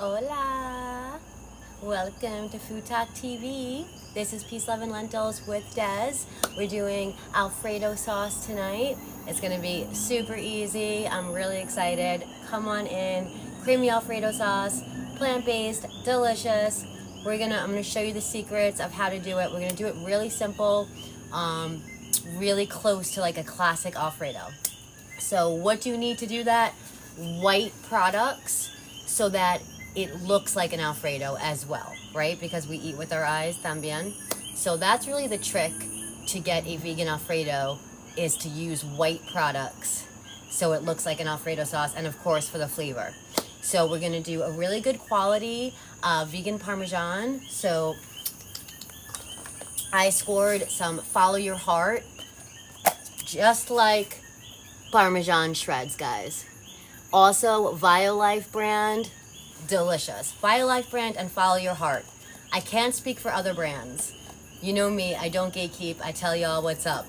Hola! Welcome to FoodTokTV. This is Peace, Love, and Lentils with Des. We're doing Alfredo sauce tonight. It's gonna be super easy. I'm really excited. Come on in. Creamy Alfredo sauce, plant-based, delicious. I'm gonna show you the secrets of how to do it. We're gonna do it really simple, really close to like a classic Alfredo. So what do you need to do that? White products so that it looks like an Alfredo as well, right? Because we eat with our eyes también. So that's really the trick to get a vegan Alfredo, is to use white products so it looks like an Alfredo sauce, and of course for the flavor. So we're gonna do a really good quality vegan Parmesan. So I scored some Follow Your Heart, just like Parmesan shreds, guys. Also, Violife brand, delicious. Violife brand and Follow Your Heart. I can't speak for other brands. You know me, I don't gatekeep. I tell y'all what's up.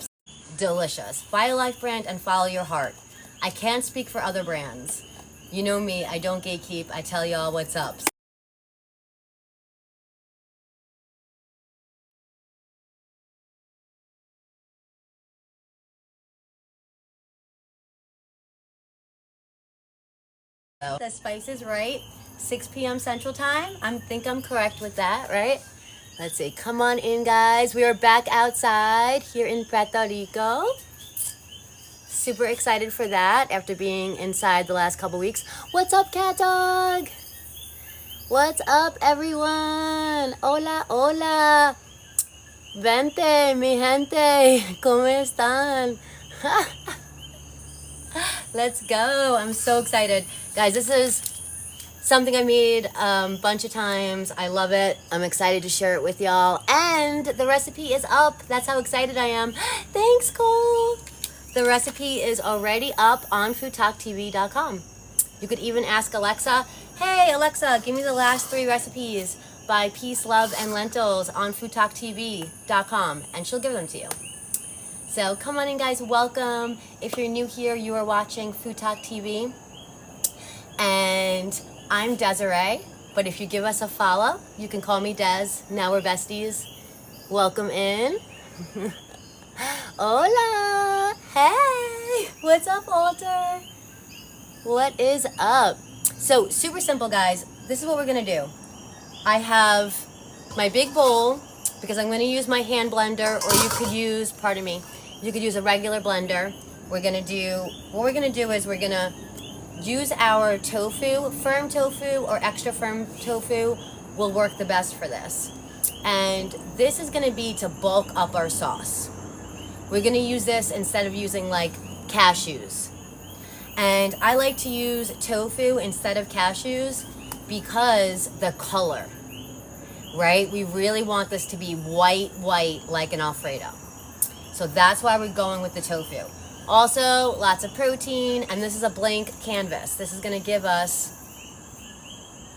Delicious. Violife brand and Follow Your Heart. I can't speak for other brands. You know me, I don't gatekeep. I tell y'all what's up. So the spice is right. 6 p.m. Central Time. I think I'm correct with that, right? Let's see. Come on in, guys. We are back outside here in Puerto Rico. Super excited for that after being inside the last couple weeks. What's up, cat dog? What's up, everyone? Hola, hola. Vente, mi gente. ¿Cómo están? Let's go. I'm so excited. Guys, this is something I made a bunch of times. I love it. I'm excited to share it with y'all. And the recipe is up. That's how excited I am. Thanks, Cole. The recipe is already up on FoodTokTV.com. You could even ask Alexa, hey, Alexa, give me the last 3 recipes by Peace, Love, and Lentils on FoodTokTV.com, and she'll give them to you. So come on in, guys. Welcome. If you're new here, you are watching FoodTokTV. And I'm Desiree, but if you give us a follow, you can call me Des. Now we're besties. Welcome in. Hola. Hey. What's up, Alter? What is up? So super simple, guys. This is what we're going to do. I have my big bowl, because I'm going to use my hand blender, or you could use, pardon me, you could use a regular blender. What we're going to do is we're going to use our tofu. Firm tofu or extra firm tofu will work the best for this. And this is going to be to bulk up our sauce. We're going to use this instead of using like cashews. And I like to use tofu instead of cashews because the color, right? We really want this to be white like an Alfredo. So that's why we're going with the tofu. Also, lots of protein, and this is a blank canvas. This is gonna give us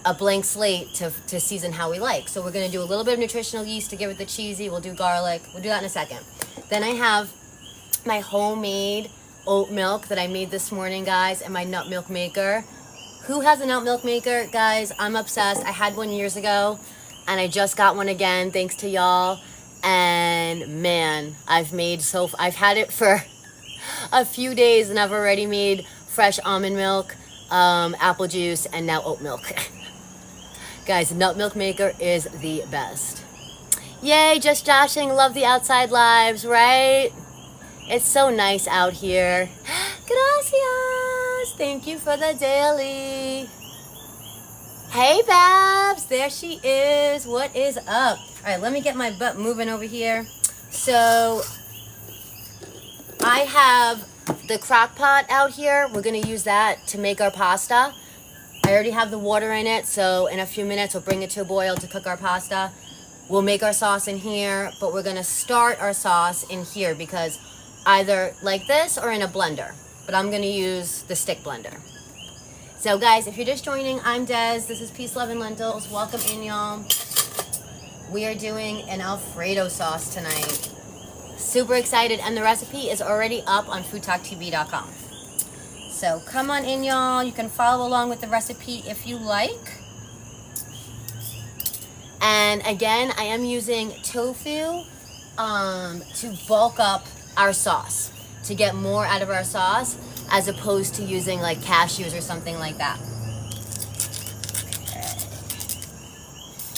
a blank slate to season how we like. So we're gonna do a little bit of nutritional yeast to give it the cheesy. We'll do garlic. We'll do that in a second. Then I have my homemade oat milk that I made this morning, guys, and my nut milk maker. Who has a nut milk maker? Guys, I'm obsessed. I had one years ago, and I just got one again, thanks to y'all. And man, I've had it for a few days, and I've already made fresh almond milk, apple juice, and now oat milk. Guys, nut milk maker is the best. Yay, just joshing. Love the outside lives, right? It's so nice out here. Gracias. Thank you for the daily. Hey, Babs. There she is. What is up? All right, let me get my butt moving over here. So I have the crock pot out here. We're going to use that to make our pasta. I already have the water in it, so in a few minutes we'll bring it to a boil to cook our pasta. We'll make our sauce in here, but we're going to start our sauce in here because either like this or in a blender. But I'm going to use the stick blender. So guys, if you're just joining, I'm Des. This is Peace, Love, and Lentils. Welcome in, y'all. We are doing an Alfredo sauce tonight. Super excited, and the recipe is already up on FoodTokTV.com. So come on in, y'all. You can follow along with the recipe if you like. And again, I am using tofu to bulk up our sauce, to get more out of our sauce, as opposed to using like cashews or something like that.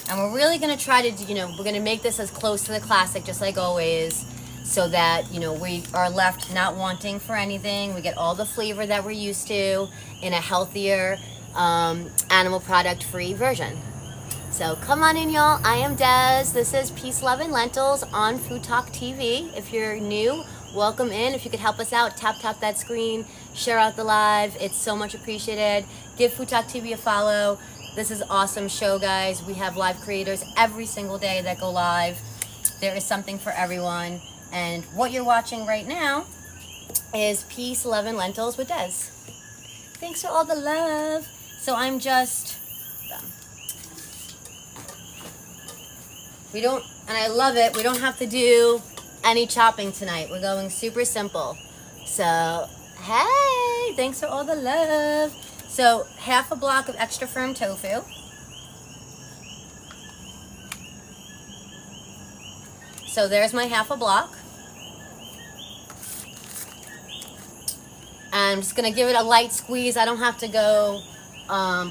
And we're really gonna try to, we're gonna make this as close to the classic, just like always, so that, we are left not wanting for anything. We get all the flavor that we're used to in a healthier, animal product free version. So come on in, y'all. I am Des. This is Peace, Love, and Lentils on FoodTokTV. If you're new, welcome in. If you could help us out, tap that screen, share out the live. It's so much appreciated. Give FoodTokTV a follow. This is an awesome show, guys. We have live creators every single day that go live. There is something for everyone. And what you're watching right now is Peace, Love, and Lentils with Des. Thanks for all the love. So I'm just... and I love it, we don't have to do any chopping tonight. We're going super simple. So, hey, thanks for all the love. So, half a block of extra firm tofu. So there's my half a block. And I'm just gonna give it a light squeeze. I don't have to go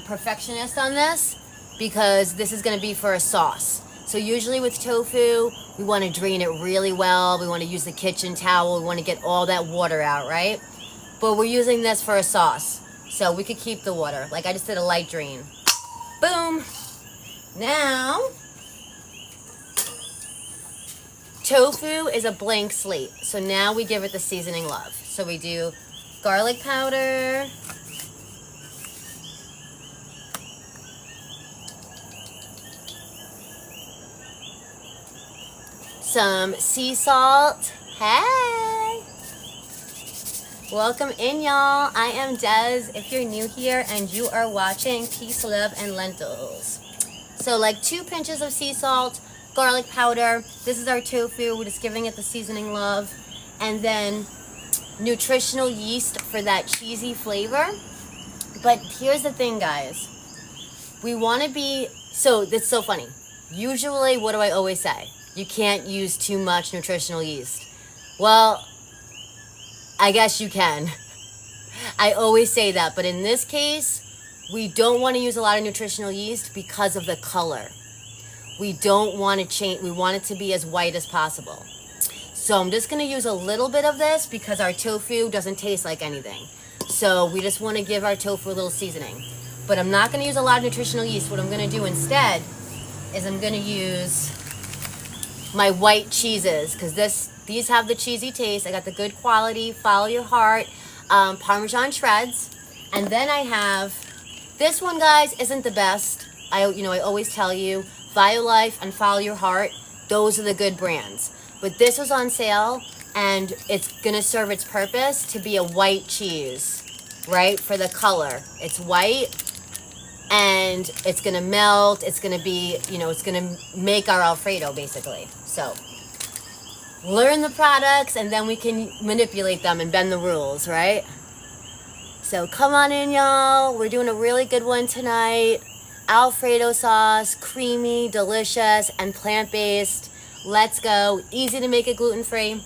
perfectionist on this, because this is gonna be for a sauce. So usually with tofu, we want to drain it really well. We want to use the kitchen towel. We want to get all that water out, right? But we're using this for a sauce, so we could keep the water. Like I just did a light drain. Boom. Now, tofu is a blank slate. So now we give it the seasoning love. So we do garlic powder, some sea salt. Hey! Welcome in, y'all. I am Des. If you're new here and you are watching Peace, Love, and Lentils. So like 2 pinches of sea salt, garlic powder. This is our tofu. We're just giving it the seasoning love. And then nutritional yeast for that cheesy flavor. But here's the thing, guys. We want to be... So, that's so funny. Usually, what do I always say? You can't use too much nutritional yeast. Well, I guess you can. I always say that, but in this case, we don't want to use a lot of nutritional yeast because of the color. We don't want to change, we want it to be as white as possible. So I'm just going to use a little bit of this because our tofu doesn't taste like anything. So we just want to give our tofu a little seasoning. But I'm not going to use a lot of nutritional yeast. What I'm going to do instead is I'm going to use my white cheeses, because these have the cheesy taste. I got the good quality, follow your heart, Parmesan shreds. And then I have, this one, guys, isn't the best. I always tell you, Violife and Follow Your Heart, those are the good brands. But this was on sale, and it's gonna serve its purpose to be a white cheese, right? For the color. It's white, and it's gonna melt. It's gonna be, it's gonna make our Alfredo, basically. So, learn the products, and then we can manipulate them and bend the rules, right? So come on in, y'all. We're doing a really good one tonight. Alfredo sauce, creamy, delicious, and plant-based. Let's go. Easy to make it gluten-free.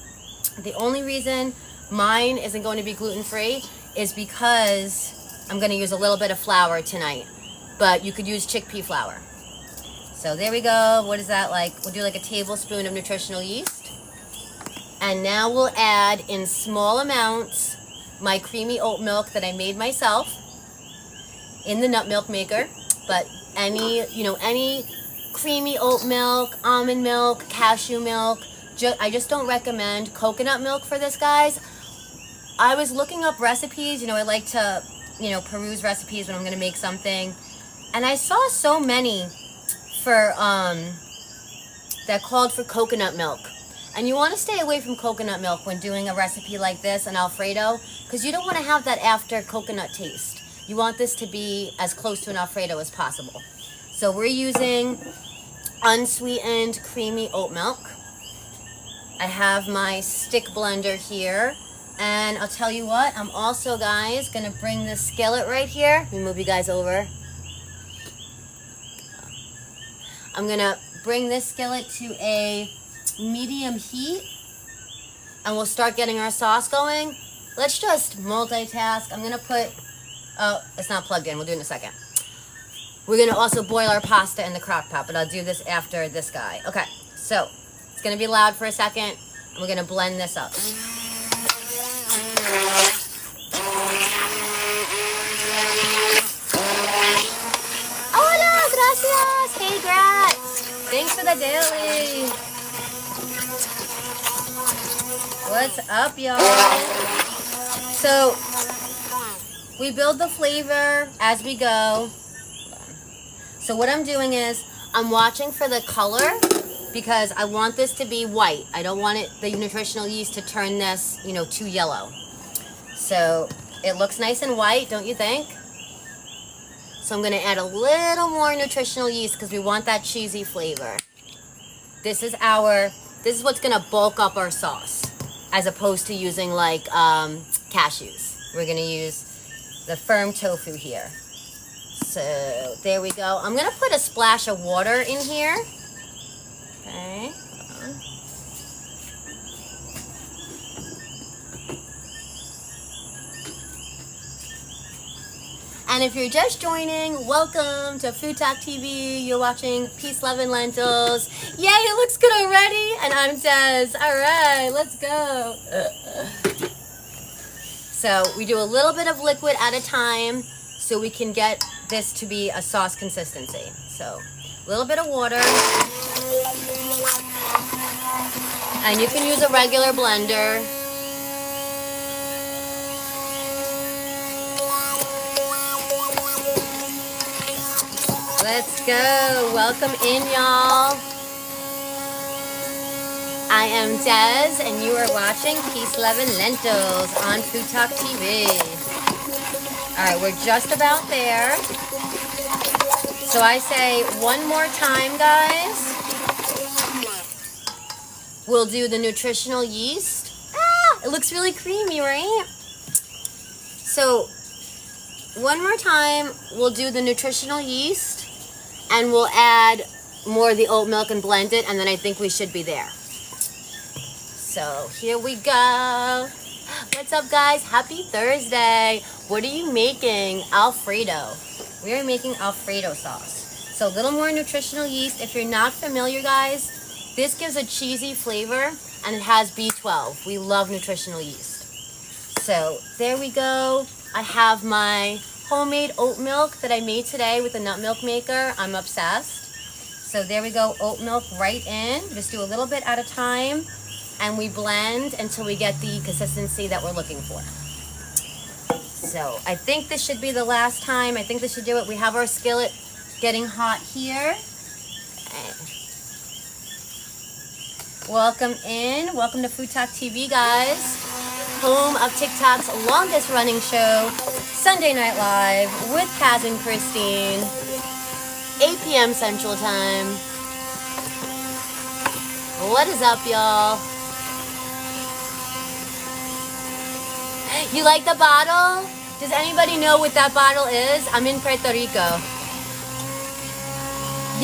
The only reason mine isn't going to be gluten-free is because I'm going to use a little bit of flour tonight. But you could use chickpea flour. So there we go. What is that like? We'll do like a tablespoon of nutritional yeast. And now we'll add in small amounts my creamy oat milk that I made myself in the nut milk maker. But any creamy oat milk, almond milk, cashew milk. I just don't recommend coconut milk for this, guys. I was looking up recipes. I like to, peruse recipes when I'm going to make something. And I saw so many for, that called for coconut milk. And you want to stay away from coconut milk when doing a recipe like this, an Alfredo, because you don't want to have that after coconut taste. You want this to be as close to an Alfredo as possible. So we're using unsweetened creamy oat milk. I have my stick blender here. And I'll tell you what, I'm also, guys, going to bring this skillet right here. Let me move you guys over. I'm gonna bring this skillet to a medium heat and we'll start getting our sauce going. Let's just multitask. I'm gonna put, oh, it's not plugged in. We'll do it in a second. We're gonna also boil our pasta in the crock pot, but I'll do this after this guy. Okay, so it's gonna be loud for a second and we're gonna blend this up. Hola, gracias. Hey, Grat. Thanks for the daily. What's up, y'all? So, we build the flavor as we go. So what I'm doing is, I'm watching for the color because I want this to be white. I don't want it, the nutritional yeast, to turn this, you know, too yellow. So, it looks nice and white, don't you think? So I'm gonna add a little more nutritional yeast because we want that cheesy flavor. This is what's gonna bulk up our sauce, as opposed to using like cashews. We're gonna use the firm tofu here. So there we go. I'm gonna put a splash of water in here. Okay, hold on. And if you're just joining, welcome to FoodTokTV. You're watching Peace, Love, and Lentils. Yay, it looks good already. And I'm Des. All right, let's go. So we do a little bit of liquid at a time so we can get this to be a sauce consistency. So a little bit of water. And you can use a regular blender. Let's go. Welcome in, y'all. I am Des, and you are watching Peace, Love, and Lentils on FoodTokTV. All right, we're just about there. So I say one more time, guys. We'll do the nutritional yeast. It looks really creamy, right? So one more time, we'll do the nutritional yeast. And we'll add more of the oat milk and blend it, and then I think we should be there. So here we go. What's up, guys? Happy Thursday. What are you making? Alfredo. We are making Alfredo sauce. So a little more nutritional yeast. If you're not familiar, guys, this gives a cheesy flavor, and it has B12. We love nutritional yeast. So there we go. I have my homemade oat milk that I made today with a nut milk maker. I'm obsessed. So there we go, oat milk right in. Just do a little bit at a time, and we blend until we get the consistency that we're looking for. So I think this should be the last time. I think this should do it. We have our skillet getting hot here. Welcome in. Welcome to FoodTokTV, guys. Home of TikTok's longest running show, Sunday Night Live with Kaz and Christine, 8 p.m. Central Time. What is up, y'all? You like the bottle? Does anybody know what that bottle is? I'm in Puerto Rico.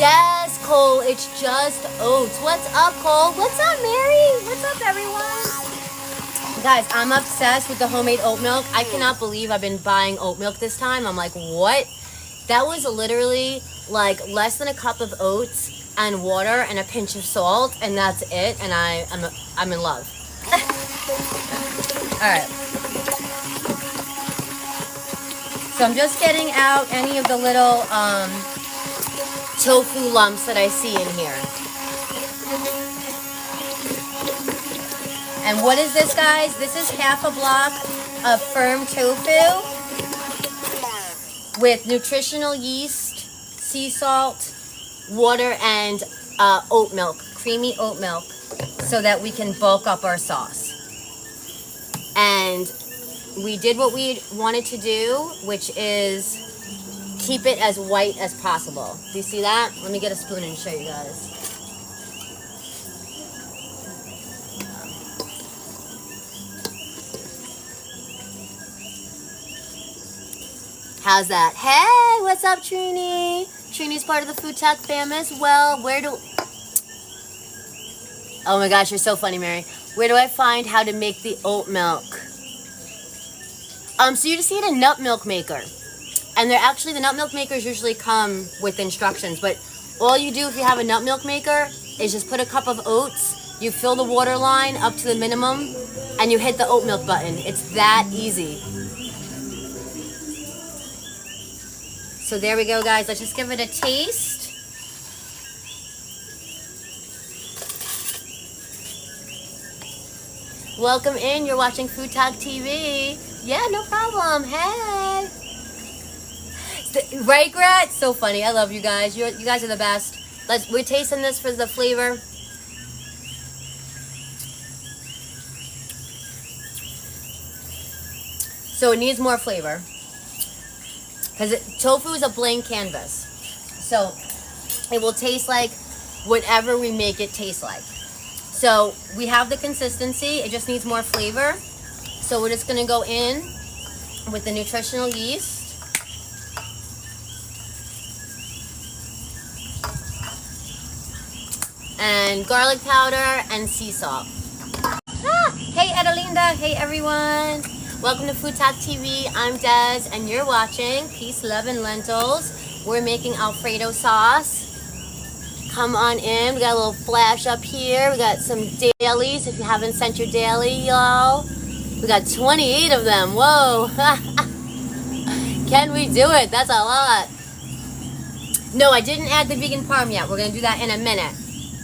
Yes, Cole, it's just oats. What's up, Cole? What's up, Mary? What's up, everyone? Guys, I'm obsessed with the homemade oat milk. I cannot believe I've been buying oat milk this time. I'm like, what? That was literally like less than a cup of oats and water and a pinch of salt, and that's it. And I'm in love. All right. So I'm just getting out any of the little tofu lumps that I see in here. And what is this, guys? This is half a block of firm tofu with nutritional yeast, sea salt, water, and oat milk, creamy oat milk, so that we can bulk up our sauce. And we did what we wanted to do, which is keep it as white as possible. Do you see that? Let me get a spoon and show you guys. How's that? Hey, what's up, Trini? Trini's part of the Food Talk fam as well. Oh my gosh, you're so funny, Mary. Where do I find how to make the oat milk? So you just need a nut milk maker. And the nut milk makers usually come with instructions, but all you do if you have a nut milk maker is just put a cup of oats, you fill the water line up to the minimum, and you hit the oat milk button. It's that easy. So there we go, guys. Let's just give it a taste. Welcome in. You're watching Food Talk TV. Yeah, no problem. Hey. Right, Grat? So funny. I love you guys. You guys are the best. We're tasting this for the flavor. So it needs more flavor. Because tofu is a blank canvas. So it will taste like whatever we make it taste like. So we have the consistency. It just needs more flavor. So we're just going to go in with the nutritional yeast. And garlic powder and sea salt. Hey Edelinda, hey everyone. Welcome to Food Talk TV. I'm Des and you're watching Peace, Love, and Lentils. We're making Alfredo sauce. Come on in. We got a little flash up here. We got some dailies. If you haven't sent your daily, y'all. We got 28 of them. Whoa. Can we do it? That's a lot. No, I didn't add the vegan parm yet. We're going to do that in a minute.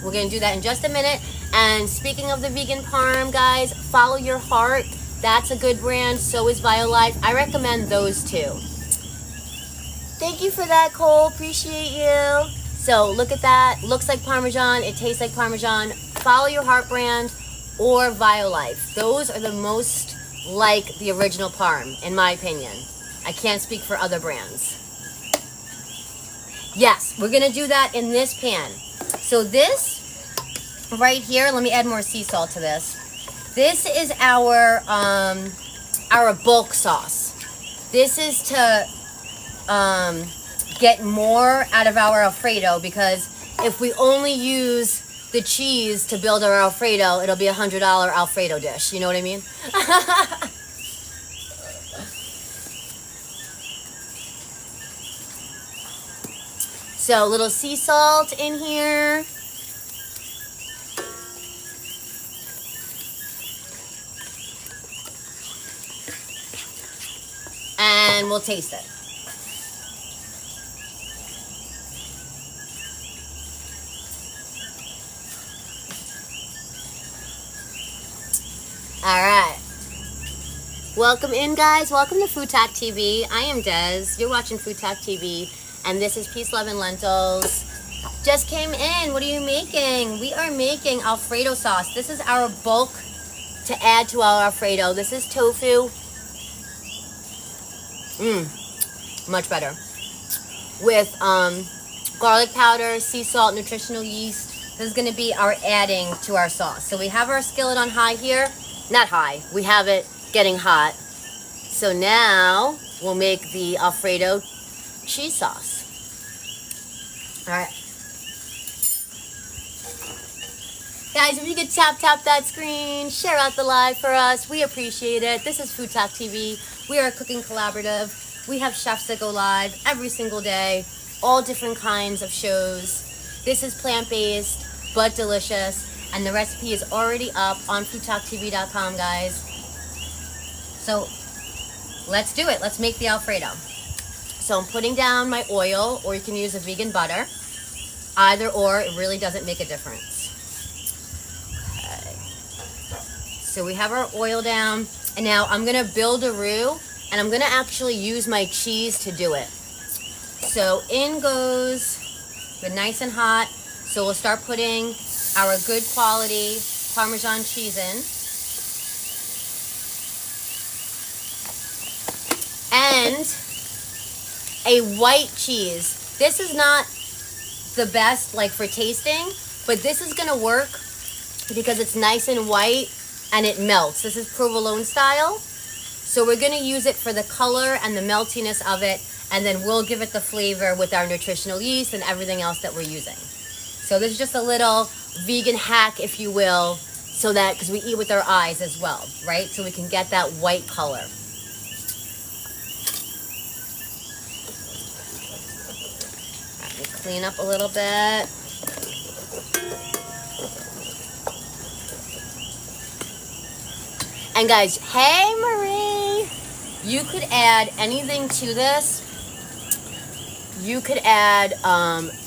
We're going to do that in just a minute. And speaking of the vegan parm, guys, follow your heart. That's a good brand. So is BioLife. I recommend those two. Thank you for that, Cole. Appreciate you. So look at that. Looks like Parmesan. It tastes like Parmesan. Follow your heart brand or BioLife. Those are the most like the original parm, in my opinion. I can't speak for other brands. Yes, we're going to do that in this pan. So this right here, let me add more sea salt to this. This is our bulk sauce. This is to get more out of our Alfredo, because if we only use the cheese to build our Alfredo, it'll be a $100 Alfredo dish. You know what I mean? So a little sea salt in here. And we'll taste it. All right. Welcome in, guys. Welcome to Food Talk TV. I am Des. You're watching Food Talk TV. And this is Peace, Love, and Lentils. Just came in. What are you making? We are making Alfredo sauce. This is our bulk to add to our Alfredo. This is tofu. Much better. With garlic powder, sea salt, nutritional yeast. This is going to be our adding to our sauce. So we have our skillet on high here. Not high. We have it getting hot. So now we'll make the Alfredo cheese sauce. All right. Guys, if you could tap that screen, share out the live for us, we appreciate it. This is Food Talk TV. We are a cooking collaborative. We have chefs that go live every single day, all different kinds of shows. This is plant-based, but delicious. And the recipe is already up on FoodTokTV.com, guys. So let's do it. Let's make the Alfredo. So I'm putting down my oil, or you can use a vegan butter. Either or, it really doesn't make a difference. Okay. So we have our oil down. And now I'm going to build a roux, and I'm going to actually use my cheese to do it. So in goes the nice and hot. So we'll start putting our good quality Parmesan cheese in. And a white cheese. This is not the best like for tasting, but this is gonna work because it's nice and white and it melts. This is provolone style. So we're gonna use it for the color and the meltiness of it, and then we'll give it the flavor with our nutritional yeast and everything else that we're using. So this is just a little vegan hack, if you will, so that, because we eat with our eyes as well, right? So we can get that white color. Let me clean up a little bit. And guys, hey Marie, you could add anything to this. You could add,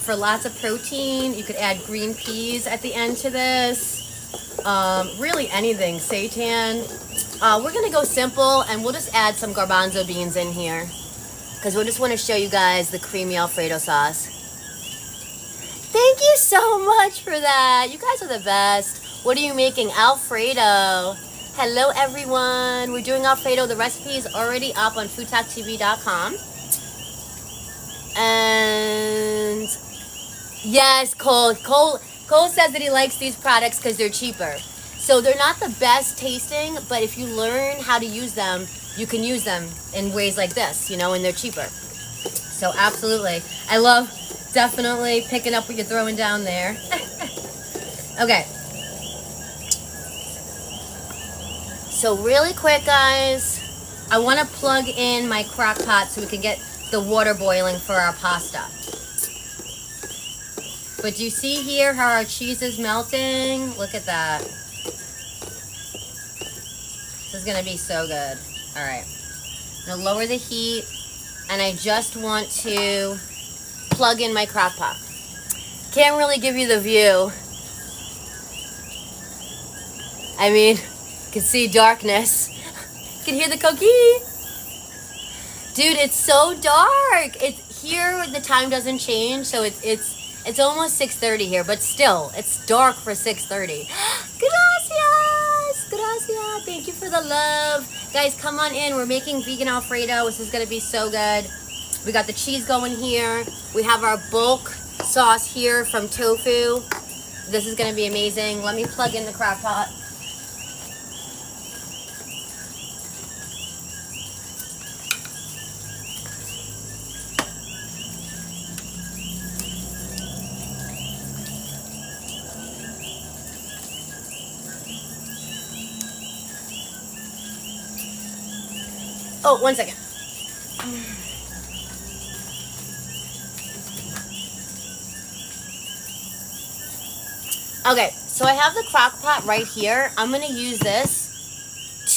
for lots of protein, you could add green peas at the end to this. Really anything, seitan. We're gonna go simple, and we'll just add some garbanzo beans in here, because we just want to show you guys the creamy Alfredo sauce. Thank you so much for that. You guys are the best. What are you making? Alfredo. Hello everyone. We're doing Alfredo. The recipe is already up on FoodTokTV.com. And yes, Cole says that he likes these products because they're cheaper. So they're not the best tasting, but if you learn how to use them, you can use them in ways like this, you know, and they're cheaper. So absolutely. I love definitely picking up what you're throwing down there. Okay. So really quick, guys, I want to plug in my crock pot so we can get the water boiling for our pasta. But do you see here how our cheese is melting? Look at that. This is gonna be so good. All right, I'm gonna lower the heat, and I just want to plug in my crock pot. Can't really give you the view. I mean, you can see darkness. You can hear the cookie. Dude, it's so dark. It's here, the time doesn't change, so it's almost 6:30 here, but still, it's dark for 6:30. Gracias, gracias. Thank you for the love. Guys, come on in. We're making vegan Alfredo. This is gonna be so good. We got the cheese going here. We have our bulk sauce here from tofu. This is gonna be amazing. Let me plug in the crock pot. Oh, 1 second. Okay, so I have the crock pot right here. I'm gonna use this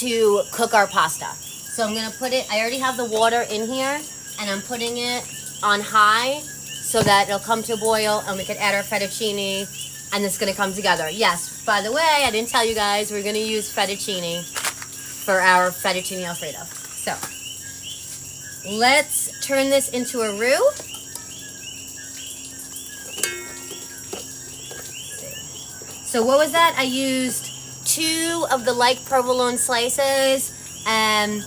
to cook our pasta. So I'm gonna put it, I already have the water in here, and I'm putting it on high so that it'll come to a boil and we can add our fettuccine, and it's gonna come together. Yes, by the way, I didn't tell you guys, we're gonna use fettuccine for our Fettuccine Alfredo. So, let's turn this into a roux. So what was that? I used 2 of the light provolone slices and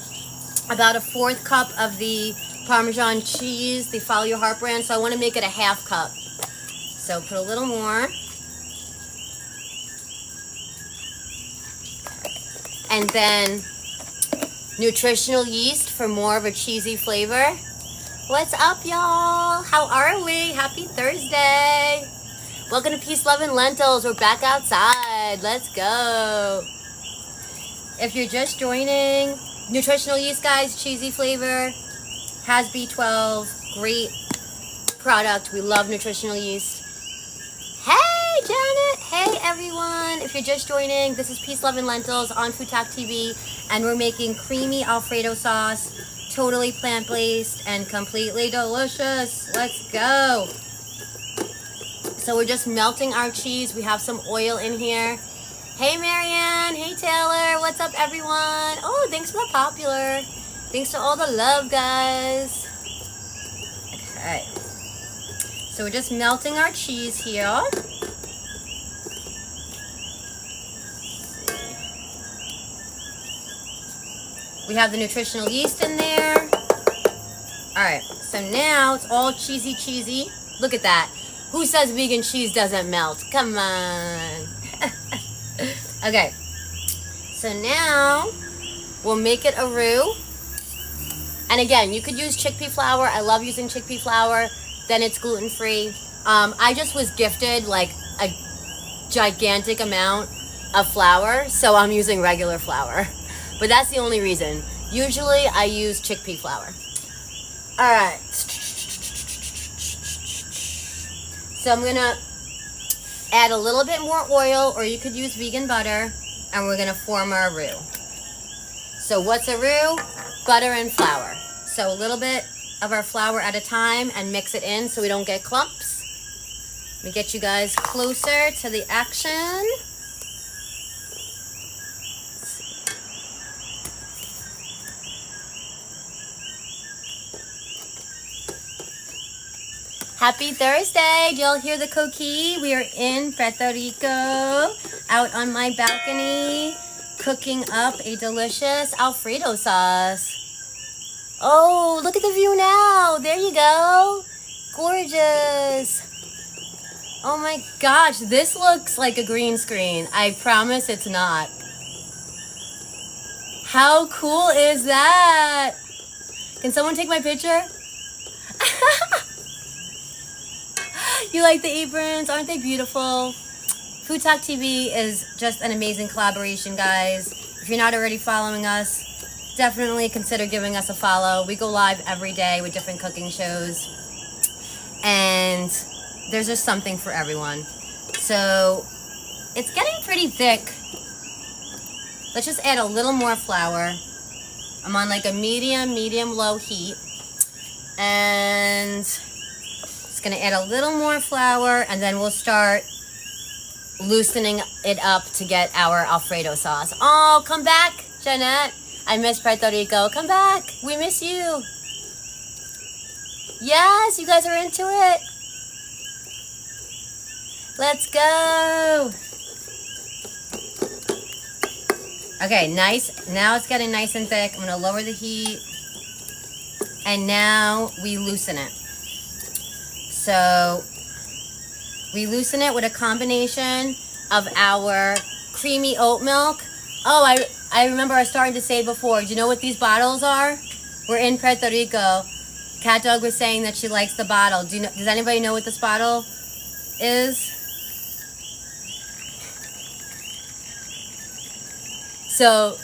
about a 1/4 cup of the Parmesan cheese, the Follow Your Heart brand. So I want to make it a 1/2 cup. So put a little more. And then nutritional yeast for more of a cheesy flavor. What's up, y'all? How are we? Happy Thursday. Welcome to Peace, Love, and Lentils. We're back outside. Let's go. If you're just joining, nutritional yeast, guys, cheesy flavor, has B12, great product. We love nutritional yeast. Hey, Janet. Hey, everyone. If you're just joining, this is Peace, Love, and Lentils on FoodTokTV, and we're making creamy Alfredo sauce, totally plant-based and completely delicious. Let's go. So we're just melting our cheese. We have some oil in here. Hey, Marianne. Hey, Taylor. What's up, everyone? Oh, thanks for the popular. Thanks for all the love, guys. Okay. So we're just melting our cheese here. We have the nutritional yeast in there. All right, so now it's all cheesy. Look at that. Who says vegan cheese doesn't melt? Come on. Okay, so now we'll make it a roux. And again, you could use chickpea flour. I love using chickpea flour. Then it's gluten-free. I just was gifted like a gigantic amount of flour, so I'm using regular flour. But that's the only reason. Usually I use chickpea flour. All right. So I'm gonna add a little bit more oil, or you could use vegan butter, and we're gonna form our roux. So what's a roux? Butter and flour. So a little bit of our flour at a time and mix it in so we don't get clumps. Let me get you guys closer to the action. Happy Thursday. Do y'all hear the coquille? We are in Puerto Rico, out on my balcony, cooking up a delicious Alfredo sauce. Oh, look at the view now. There you go. Gorgeous. Oh my gosh, this looks like a green screen. I promise it's not. How cool is that? Can someone take my picture? You like the aprons? Aren't they beautiful? FoodTokTV is just an amazing collaboration, guys. If you're not already following us, definitely consider giving us a follow. We go live every day with different cooking shows. And there's just something for everyone. So it's getting pretty thick. Let's just add a little more flour. I'm on like a medium-low heat. And just gonna add a little more flour, and then we'll start loosening it up to get our Alfredo sauce. Oh, come back, Jeanette. I miss Puerto Rico. Come back. We miss you. Yes, you guys are into it. Let's go. Okay, nice. Now it's getting nice and thick. I'm gonna lower the heat. And now we loosen it. So we loosen it with a combination of our creamy oat milk. Oh, I remember I started to say before, do you know what these bottles are? We're in Puerto Rico. Cat Dog was saying that she likes the bottle. Does anybody know what this bottle is? So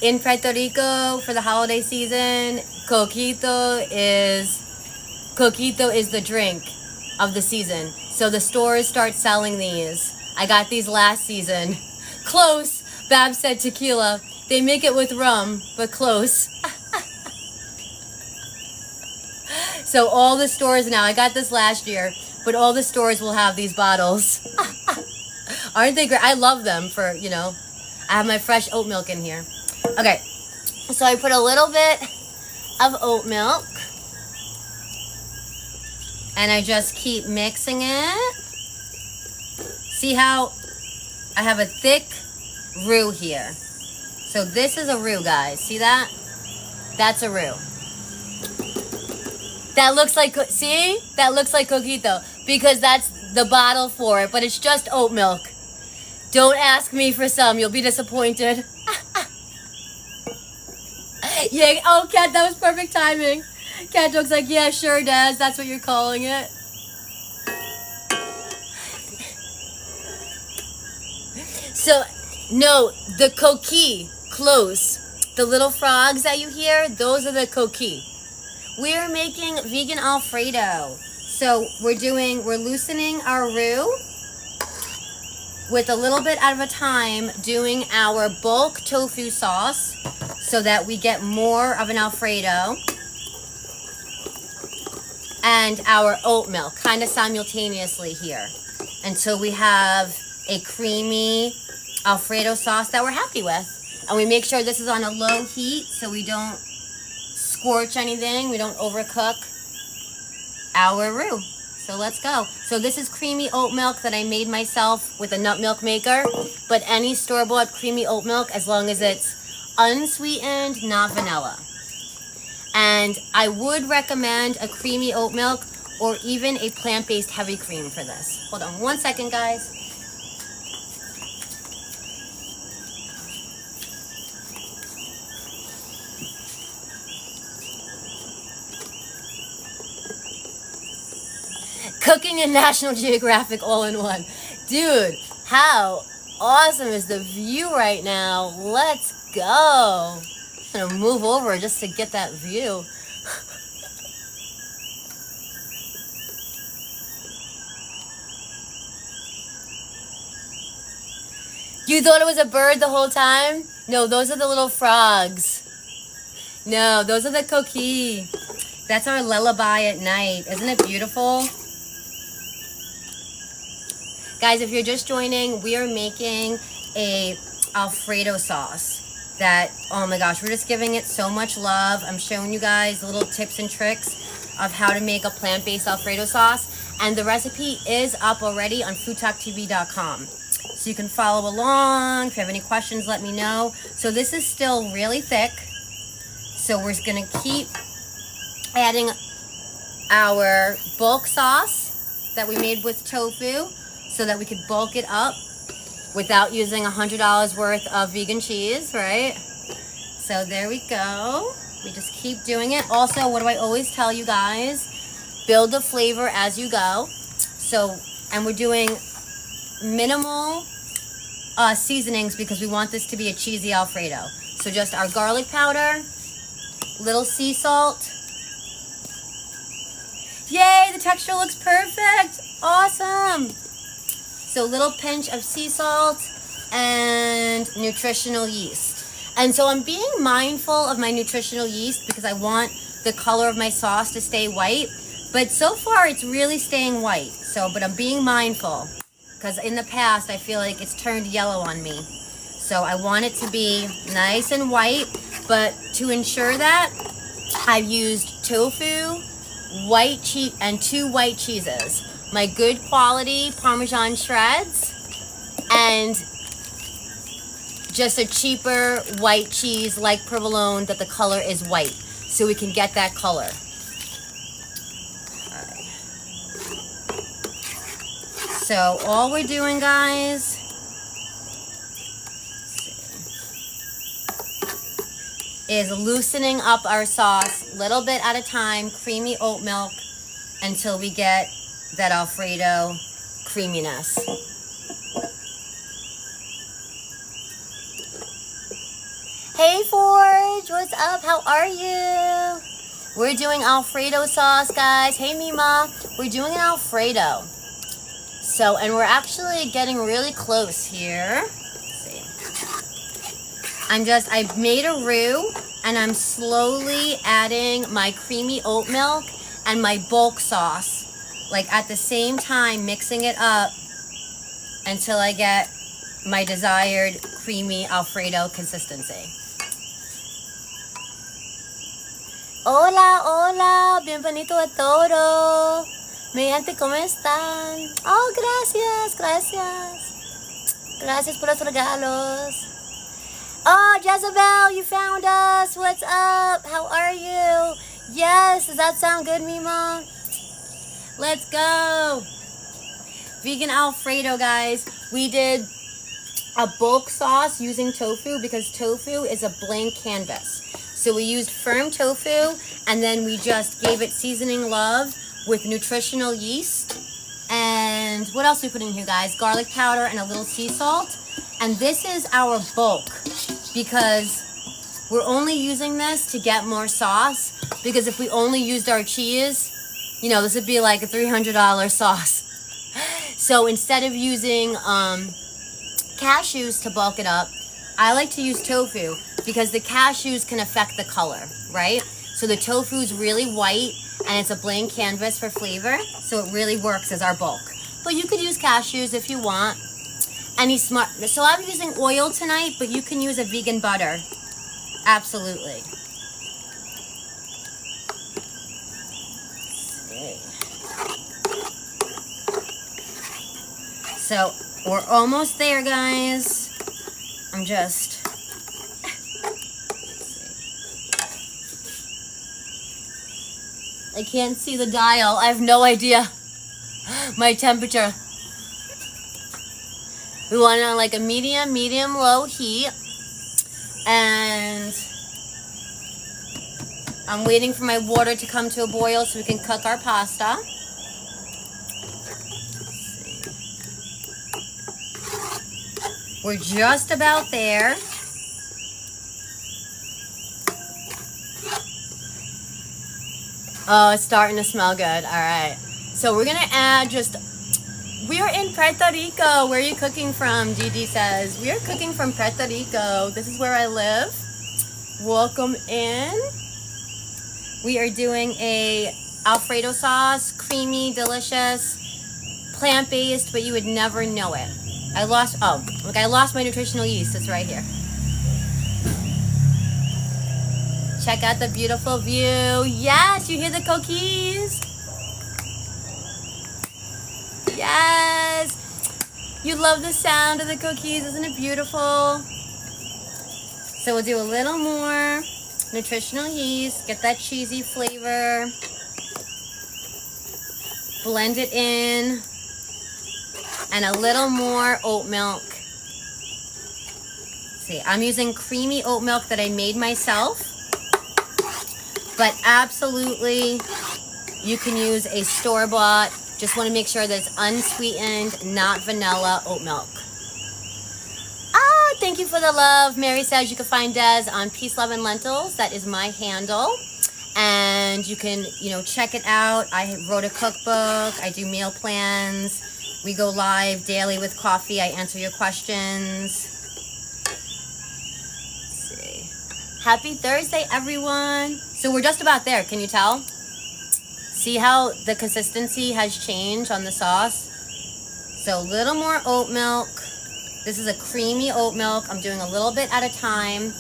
in Puerto Rico for the holiday season, coquito is the drink of the season. So the stores start selling these. I got these last season. Close. Bab said tequila. They make it with rum, but close. So all the stores now, I got this last year, but all the stores will have these bottles. Aren't they great? I love them for, you know, I have my fresh oat milk in here. Okay, so I put a little bit of oat milk. And I just keep mixing it. See how I have a thick roux here. So this is a roux, guys. See that? That's a roux. That looks like, see? That looks like coquito because that's the bottle for it, but it's just oat milk. Don't ask me for some. You'll be disappointed. Yeah. Oh, Cat, that was perfect timing. Cat Dog's like, yeah, sure, Des. That's what you're calling it. So, no, the coquille, close. The little frogs that you hear, those are the coquille. We're making vegan Alfredo. So we're loosening our roux with a little bit at a time, doing our bulk tofu sauce so that we get more of an Alfredo. And our oat milk, kind of simultaneously here, until we have a creamy Alfredo sauce that we're happy with. And we make sure this is on a low heat so we don't scorch anything, we don't overcook our roux. So let's go. So this is creamy oat milk that I made myself with a nut milk maker, but any store-bought creamy oat milk, as long as it's unsweetened, not vanilla. And I would recommend a creamy oat milk or even a plant-based heavy cream for this. Hold on one second, guys. Cooking and National Geographic all in one. Dude, how awesome is the view right now? Let's go. I'm gonna move over just to get that view. You thought it was a bird the whole time? No, those are the little frogs. No, those are the coquilles. That's our lullaby at night. Isn't it beautiful? Guys, if you're just joining, we are making a Alfredo sauce that, oh my gosh, we're just giving it so much love. I'm showing you guys little tips and tricks of how to make a plant-based Alfredo sauce. And the recipe is up already on FoodTokTV.com. So you can follow along. If you have any questions, let me know. So this is still really thick. So we're gonna keep adding our bulk sauce that we made with tofu so that we could bulk it up without using $100 worth of vegan cheese, right? So there we go. We just keep doing it. Also, what do I always tell you guys? Build the flavor as you go. So, and we're doing minimal seasonings because we want this to be a cheesy Alfredo. So just our garlic powder, little sea salt. Yay, the texture looks perfect. Awesome. So little pinch of sea salt and nutritional yeast. And so I'm being mindful of my nutritional yeast because I want the color of my sauce to stay white. But so far it's really staying white. So, but I'm being mindful because in the past I feel like it's turned yellow on me. So I want it to be nice and white. But to ensure that, I've used tofu, white cheese, and 2 white cheeses. My good quality Parmesan shreds and just a cheaper white cheese like provolone that the color is white so we can get that color. All right. So all we're doing, guys, is loosening up our sauce little bit at a time, creamy oat milk until we get that Alfredo creaminess. Hey Forge, what's up? How are you? We're doing Alfredo sauce, guys. Hey Mima, we're doing an Alfredo. So, and we're actually getting really close here. Let's see. I made a roux and I'm slowly adding my creamy oat milk and my bulk sauce. Like at the same time, mixing it up until I get my desired creamy Alfredo consistency. Hola, hola, bienvenido a todo. Mi gente, ¿cómo están? Oh, gracias, gracias. Gracias por los regalos. Oh, Jezebel, you found us. What's up? How are you? Yes, does that sound good, Mima? Let's go. Vegan Alfredo, guys. We did a bulk sauce using tofu because tofu is a blank canvas. So we used firm tofu and then we just gave it seasoning love with nutritional yeast. And what else we put in here, guys? Garlic powder and a little sea salt. And this is our bulk because we're only using this to get more sauce, because if we only used our cheese, you know, this would be like a $300 sauce. So instead of using cashews to bulk it up, I like to use tofu because the cashews can affect the color, right? So the tofu is really white and it's a blank canvas for flavor, so it really works as our bulk. But you could use cashews if you want. Any smart, so I'm using oil tonight, but you can use a vegan butter. Absolutely. So we're almost there, guys. I'm just, I can't see the dial. I have no idea my temperature. We want it on like a medium low heat. And I'm waiting for my water to come to a boil so we can cook our pasta. We're just about there. Oh, it's starting to smell good. All right. So we're going to add just... We are in Puerto Rico. Where are you cooking from? Gigi says. We are cooking from Puerto Rico. This is where I live. Welcome in. We are doing a Alfredo sauce. Creamy, delicious, plant-based, but you would never know it. I lost my nutritional yeast. It's right here. Check out the beautiful view. Yes, you hear the cookies? Yes. You love the sound of the cookies. Isn't it beautiful? So we'll do a little more nutritional yeast. Get that cheesy flavor. Blend it in. And a little more oat milk. See, I'm using creamy oat milk that I made myself. But absolutely, you can use a store-bought. Just want to make sure that it's unsweetened, not vanilla oat milk. Ah, thank you for the love. Mary says you can find Des on Peace, Love, and Lentils. That is my handle. And you can, check it out. I wrote a cookbook. I do meal plans. We go live daily with coffee. I answer your questions. Let's see. Happy Thursday, everyone. So we're just about there. Can you tell? See how the consistency has changed on the sauce? So a little more oat milk. This is a creamy oat milk. I'm doing a little bit at a time.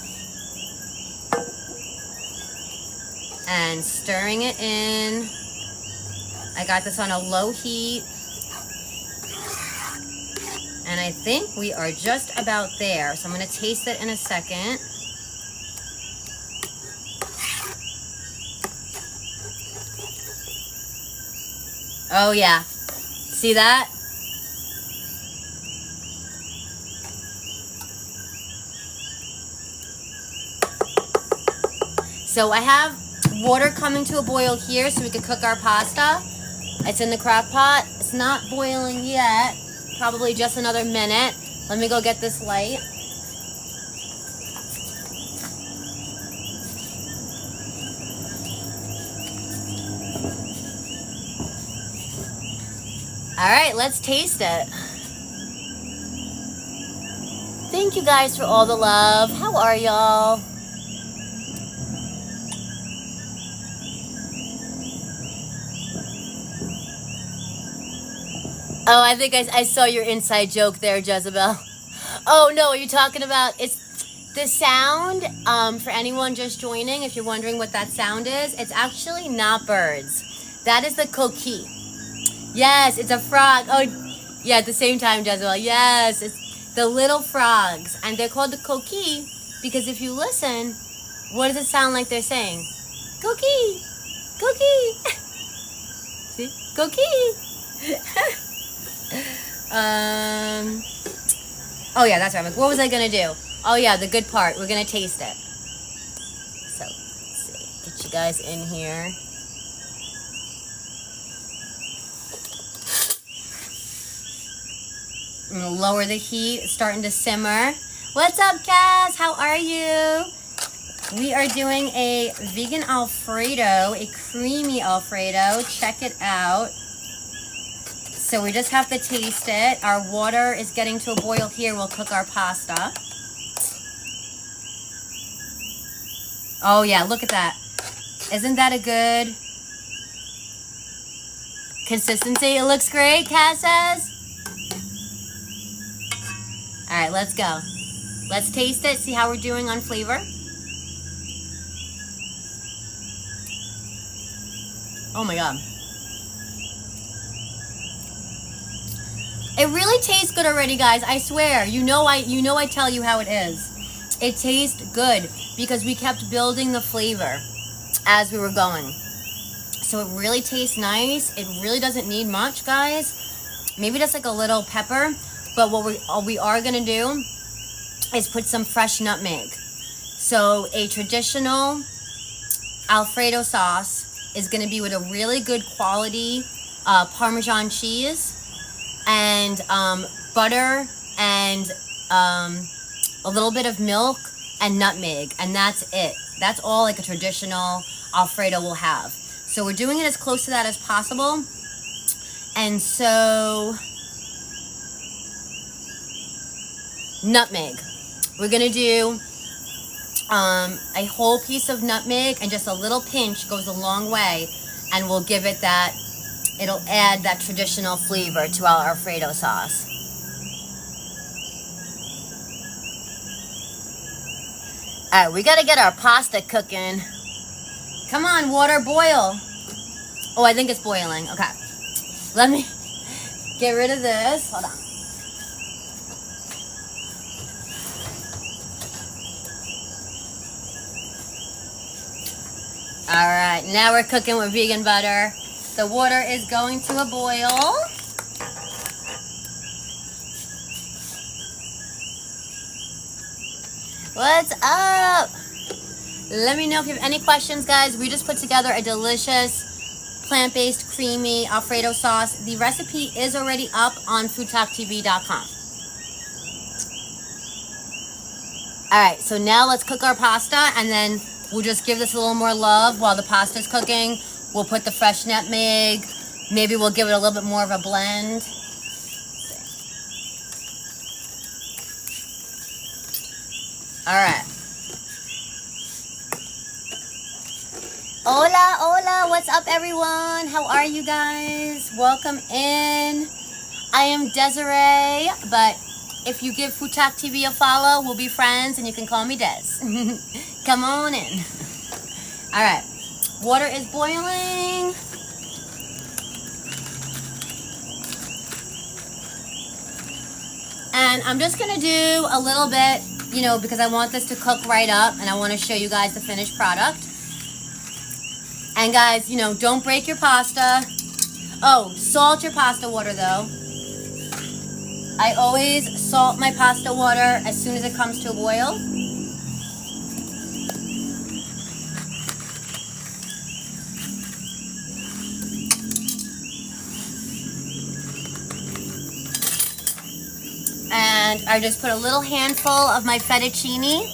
And stirring it in. I got this on a low heat. And I think we are just about there. So I'm going to taste it in a second. Oh yeah, see that? So I have water coming to a boil here so we can cook our pasta. It's in the crock pot. It's not boiling yet. Probably just another minute. Let me go get this light. All right, let's taste it. Thank you guys for all the love. How are y'all? Oh, I think I saw your inside joke there, Jezebel. Oh no, are you talking about, it's the sound, for anyone just joining, if you're wondering what that sound is, it's actually not birds. That is the coquille. Yes, it's a frog. Oh, yeah, at the same time, Jezebel. Yes, it's the little frogs. And they're called the coquille because if you listen, what does it sound like they're saying? Coquille, coquille. See? Coquille. Oh yeah, that's right. What was I gonna do? Oh yeah, the good part. We're gonna taste it. So, let's see. Get you guys in here. I'm gonna lower the heat. It's starting to simmer. What's up, Cass? How are you? We are doing a vegan Alfredo, a creamy Alfredo. Check it out. So we just have to taste it. Our water is getting to a boil here. We'll cook our pasta. Oh yeah, look at that. Isn't that a good consistency? It looks great, Cass says. All right, let's go. Let's taste it, see how we're doing on flavor. Oh my God. It really tastes good already, guys. I swear. You know I tell you how it is. It tastes good because we kept building the flavor as we were going. So it really tastes nice. It really doesn't need much, guys. Maybe just like a little pepper. But what we are going to do is put some fresh nutmeg. So a traditional Alfredo sauce is going to be with a really good quality Parmesan cheese and butter and a little bit of milk, and nutmeg, and that's it. That's all like a traditional Alfredo will have. So we're doing it as close to that as possible. And so, nutmeg. We're gonna do a whole piece of nutmeg, and just a little pinch goes a long way, and we'll give it that, it'll add that traditional flavor to our Alfredo sauce. All right, we gotta get our pasta cooking. Come on, water, boil. Oh, I think it's boiling. Okay. Let me get rid of this. Hold on. All right, now we're cooking with vegan butter. The water is going to a boil. What's up? Let me know if you have any questions, guys. We just put together a delicious plant-based creamy Alfredo sauce. The recipe is already up on FoodTokTV.com. All right, so now let's cook our pasta, and then we'll just give this a little more love while the pasta's cooking. We'll put the fresh nutmeg. Maybe we'll give it a little bit more of a blend. All right. Hola, hola, what's up everyone? How are you guys? Welcome in. I am Desiree, but if you give FoodTokTV a follow, we'll be friends and you can call me Des. Come on in. All right, water is boiling. And I'm just gonna do a little bit, you know, because I want this to cook right up and I wanna show you guys the finished product. And guys, you know, don't break your pasta. Oh, salt your pasta water though. I always salt my pasta water as soon as it comes to a boil. And I just put a little handful of my fettuccine.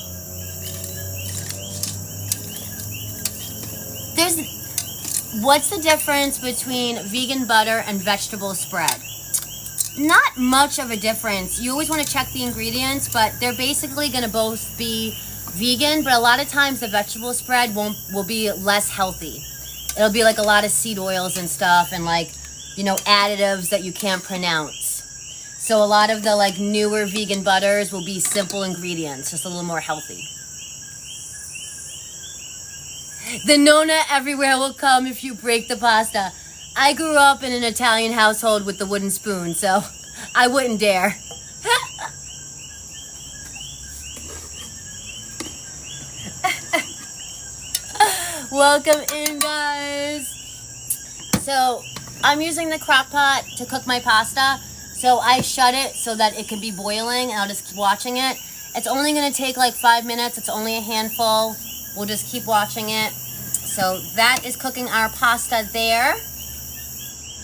What's the difference between vegan butter and vegetable spread? Not much of a difference. You always want to check the ingredients, but they're basically going to both be vegan, but a lot of times the vegetable spread will be less healthy. It'll be like a lot of seed oils and stuff, and like, you know, additives that you can't pronounce. So a lot of the like newer vegan butters will be simple ingredients, just a little more healthy. The Nonna everywhere will come if you break the pasta. I grew up in an Italian household with the wooden spoon, so I wouldn't dare. Welcome in, guys. So I'm using the crock pot to cook my pasta. So I shut it so that it can be boiling, and I'll just keep watching it. It's only gonna take like 5 minutes. It's only a handful. We'll just keep watching it. So that is cooking our pasta there.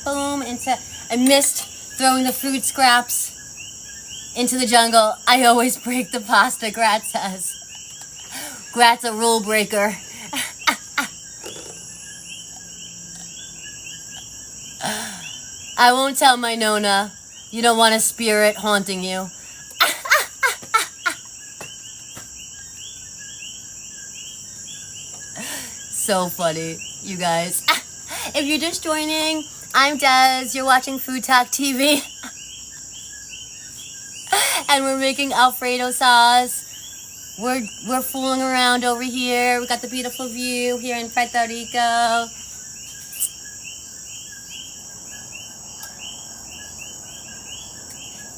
Boom, I missed throwing the food scraps into the jungle. I always break the pasta, Grat says. Grat's a rule breaker. I won't tell my Nonna. You don't want a spirit haunting you. So funny, you guys. If you're just joining, I'm Des. You're watching FoodTokTV. And we're making Alfredo sauce. We're fooling around over here. We got the beautiful view here in Puerto Rico.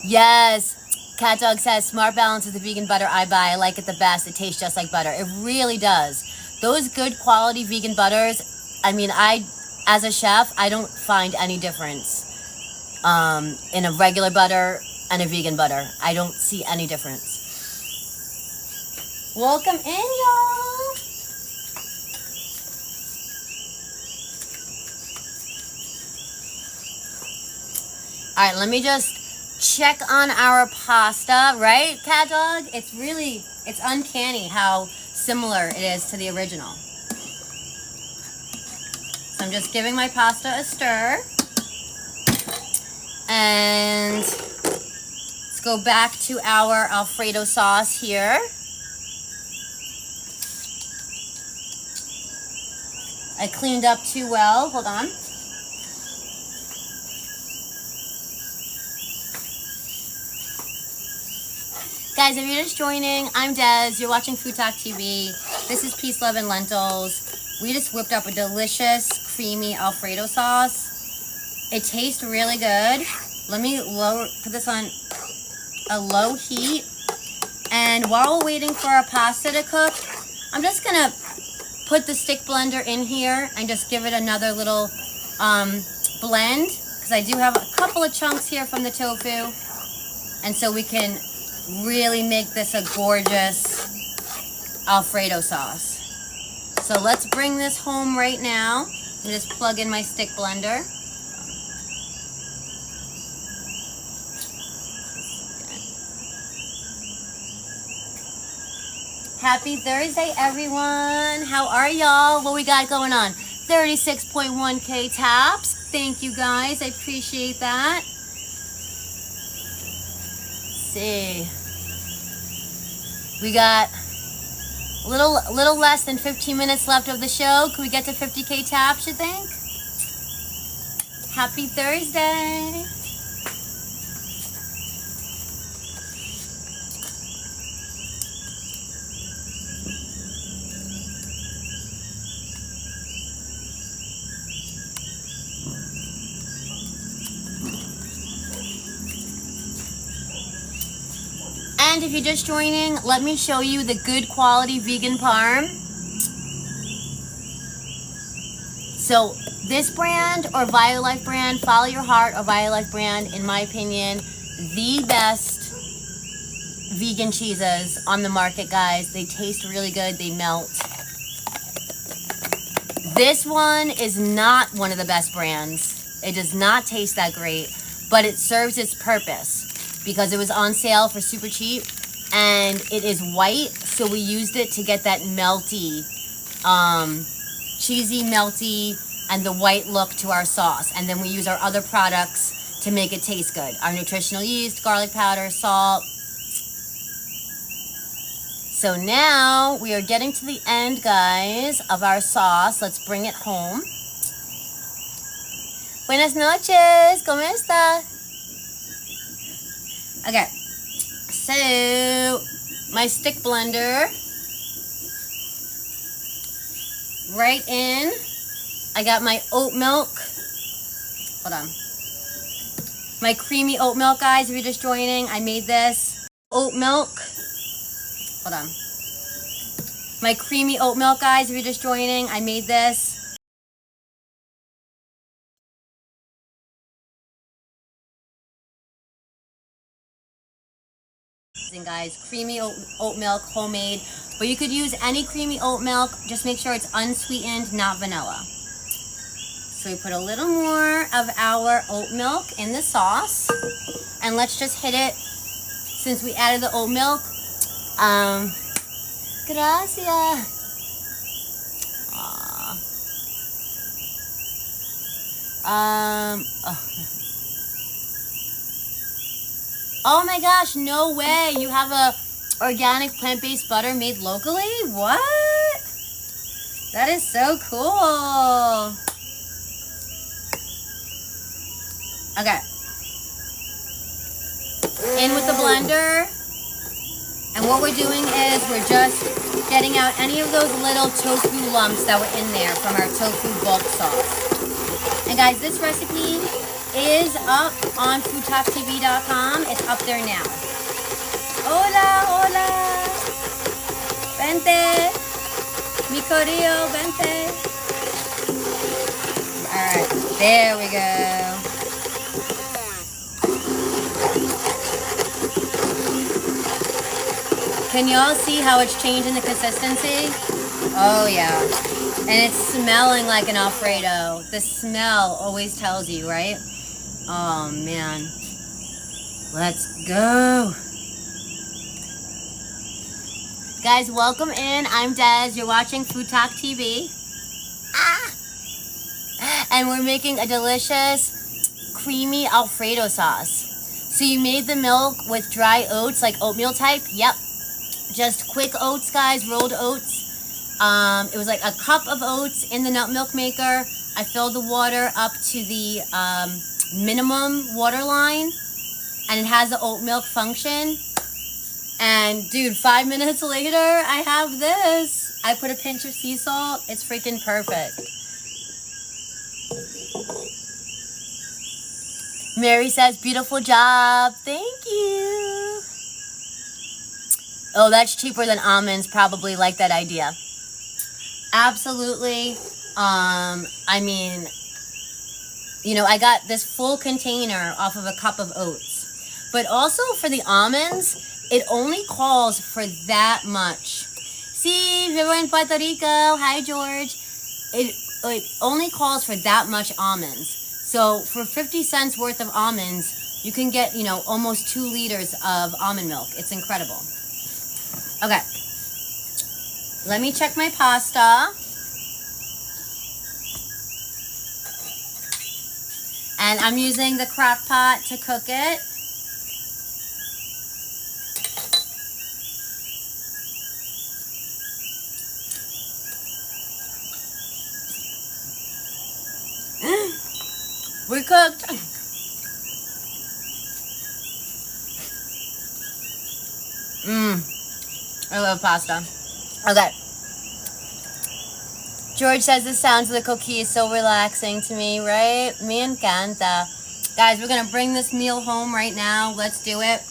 Yes. Cat Dog says, Smart Balance is the vegan butter I buy. I like it the best. It tastes just like butter. It really does. Those good quality vegan butters, I mean, as a chef, I don't find any difference in a regular butter and a vegan butter. I don't see any difference. Welcome in, y'all. All right, let me just check on our pasta, right, Cat Dog? It's uncanny how similar it is to the original. So I'm just giving my pasta a stir. And let's go back to our Alfredo sauce here. I cleaned up too well. Hold on. Guys, if you're just joining, I'm Des. You're watching FoodTokTV. This is Peace, Love, and Lentils. We just whipped up a delicious, creamy Alfredo sauce. It tastes really good. Let me put this on a low heat. And while we're waiting for our pasta to cook, I'm just gonna put the stick blender in here and just give it another little blend, because I do have a couple of chunks here from the tofu. And so we can really make this a gorgeous Alfredo sauce. So let's bring this home right now. Let me just plug in my stick blender. Happy Thursday, everyone. How are y'all? What we got going on? 36.1K taps. Thank you, guys. I appreciate that. Let's see. We got a little less than 15 minutes left of the show. Can we get to 50K taps, you think? Happy Thursday. And if you're just joining, let me show you the good quality vegan parm. So this brand or Violife brand, Follow Your Heart or Violife brand, in my opinion, the best vegan cheeses on the market, guys. They taste really good. They melt. This one is not one of the best brands. It does not taste that great, but it serves its purpose, because it was on sale for super cheap, and it is white, so we used it to get that melty, cheesy, melty, and the white look to our sauce. And then we use our other products to make it taste good. Our nutritional yeast, garlic powder, salt. So now we are getting to the end, guys, of our sauce. Let's bring it home. Buenas noches, ¿cómo está? Okay, so my stick blender, right in, I got my oat milk, hold on, my creamy oat milk, guys, if you're just joining, I made this, oat milk, hold on, my creamy oat milk, guys, if you're just joining, I made this. Guys, creamy oat milk, homemade, but you could use any creamy oat milk. Just make sure it's unsweetened, not vanilla. So we put a little more of our oat milk in the sauce, and let's just hit it. Since we added the oat milk, gracias. Oh my gosh, no way. You have a organic plant-based butter made locally? What? That is so cool. Okay. In with the blender. And what we're doing is we're just getting out any of those little tofu lumps that were in there from our tofu bulk sauce. And guys, this recipe is up on FoodTokTV.com. It's up there now. Hola, hola. Vente. Mi corillo, vente. Alright, there we go. Can y'all see how it's changing the consistency? Oh yeah. And it's smelling like an Alfredo. The smell always tells you, right? Oh man. Let's go. Guys, welcome in. I'm Des. You're watching FoodTokTV. And we're making a delicious creamy Alfredo sauce. So you made the milk with dry oats, like oatmeal type? Yep. Just quick oats, guys, rolled oats. It was like a cup of oats in the nut milk maker. I filled the water up to the minimum water line, and it has the oat milk function. And dude, 5 minutes later, I have this. I put a pinch of sea salt. It's freaking perfect. Mary says, beautiful job. Thank you. Oh, that's cheaper than almonds. Probably like that idea. Absolutely. I mean, you know, I got this full container off of a cup of oats. But also for the almonds, it only calls for that much. See, we're in Puerto Rico. Hi, George. It only calls for that much almonds. So for 50 cents worth of almonds, you can get, you know, almost 2 liters of almond milk. It's incredible. Okay. Let me check my pasta. And I'm using the crock pot to cook it. We're cooked. I love pasta. Okay. George says the sounds of the cookie is so relaxing to me, right? Me encanta. Guys, we're going to bring this meal home right now. Let's do it.